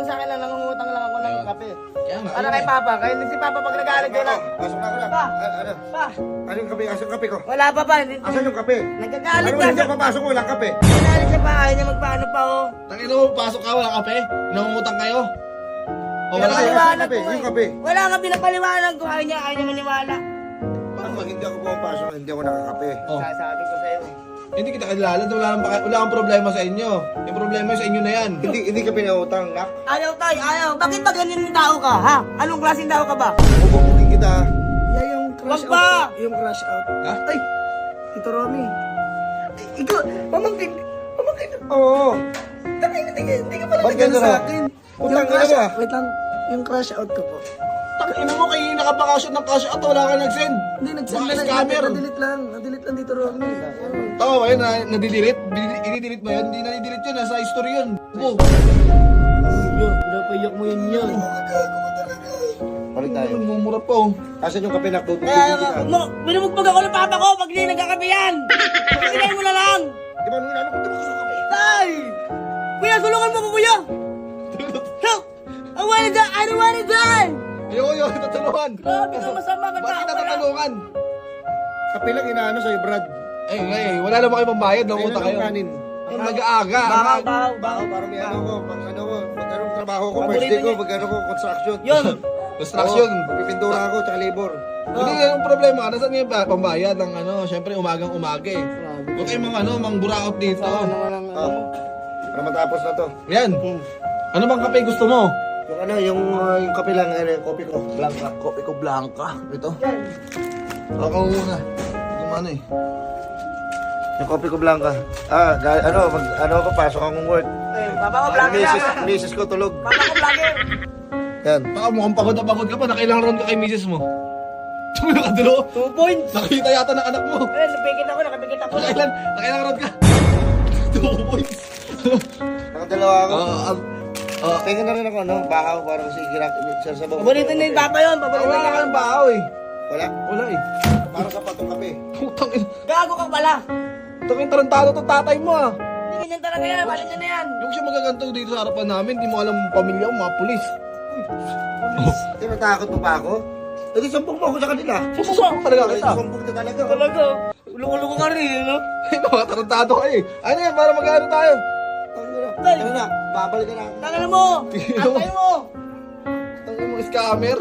sa akin lang, nangungutang lang ako ng kape. Kaya nga. Para kay Papa, kaya si Papa pag nagalit ko lang. Pasok na ako na. Pa! Ano? Pa! Ano yung kape? Asan yung kape ko? Wala pa pa. Asan yung kape? Nagagalit Ano ka. mo yung papasok mo? Walang kape. Nagagalit siya pa, ayaw niya magpaano pa oh. Tangin mo, pasok ka, wala kape. Nangungutang kayo. O wala kayo. Pinapaliwanag kape, ko yung eh. kape. Wala ka pinapaliwanag ko, ayaw niya maniwala. Paano pag hindi ako pumapasok, hindi ako nakakape? Oh. Sasabi ko sa'yo eh. Hindi kita kilala, wala kang problema sa inyo. Yung problema sa inyo na yan. Hindi ka pinautang, nak. Ayaw tayo, ayaw. Bakit ba ganyan yung tao ka, ha? Anong klaseng tao ka ba? Bubugin kita. Yeah, yung crush Wag pa! out. Yung crush out. Ha? Ay! Ito, Romy. Ikaw, pamangkin. Pamangkin. Oo. Hindi ka pala Ba't nagano ganun sa na? akin. Utang Yung ka crush na ba? out. Wait lang. Yung crush out ko po. Tangin mo, kayo nakapakasyon ng cash out, wala ka nag-send. Hindi, nag-send Mga na lang. scammer. Nadilit lang. Nadilit lang dito, Romy. Tama ba yun? Nadidelete? Inidelete ba yun? Hindi nadidelete yun, nasa history yun. Oh. Pinapayak mo yun. Balik tayo. Mumura pa oh. Asan yung kape, nak? Bubugin Kaya, kita. binubugbog ako ng Papa ko pag hindi nagkakape yan. Pagkakape mo na lang. Di ba nung inano ko, di ba gusto kape? Tay! Kuya, tulungan mo ko, kuya! Help! I don't wanna die! Ayoko, tatulungan. Grabe ka, masama ka Bakit tao tatulungan? Kape lang inaano sa'yo, Brad. Wala naman kayo pambayad, Ayun nangunta ang kayo. kanin. Ang nag-aaga. Baho, para may ano ko, pag ano ko, pag anong trabaho ko, first day ko, pag ano ko, construction. Yun! Construction. Oo, pagpipintura ako, tsaka labor. Hindi yan ang problema. Nasaan yung pambayad ng ano? Siyempre, umagang-umaga eh. Huwag kayong mang buraot dito. Ah, para matapos na to. Yan. Ano bang kape gusto mo? Yung ano, yung kape lang, ano, yung kopi ko, blanca. Kopi ko blanca. Ito. Ako muna. Kung ano eh. Yung kopi ko blanca. Ano ako, pasok akong work. Papa ko, vlogger yan! Misis ko tulog. Papa ko, vlogger! Yan. Baka mukhang pagod na pagod ka pa. Nakailang round ka kay misis mo. Tumi ka dulo. 2 points! Nakita yata ng anak mo. Eh, nakapikit ako. Nakailang round ka. 2 points. Nakadalawa ako. Ah, Tingin na rin ako, ano, bahaw, parang si Kirak, sa sabaw. Paborito ni Papa yun, paborito wala niya. ka ng bahaw eh. Wala? Wala eh. Para sa patong kape. Putang ina. Gago ka pala! Tangin tarantado to tatay mo ah. Hindi ganyan talaga yan, balik niya na yan. Yung siya magaganto dito sa harapan namin, di mo alam pamilya mo, mga pulis. Tinatakot mo pa ako? Edi, sumbong mo ako sa kanila. Sususuan ko talaga kita. Sumbong na talaga. Talaga, luko-luko ka rin, no? Ay, mga tarantado ka eh. Ano yan, para mag-ano tayo? Ano na, babalik ka na. Tangala mo! Tingnan mo. Antay mo! Tangin mo, scammer.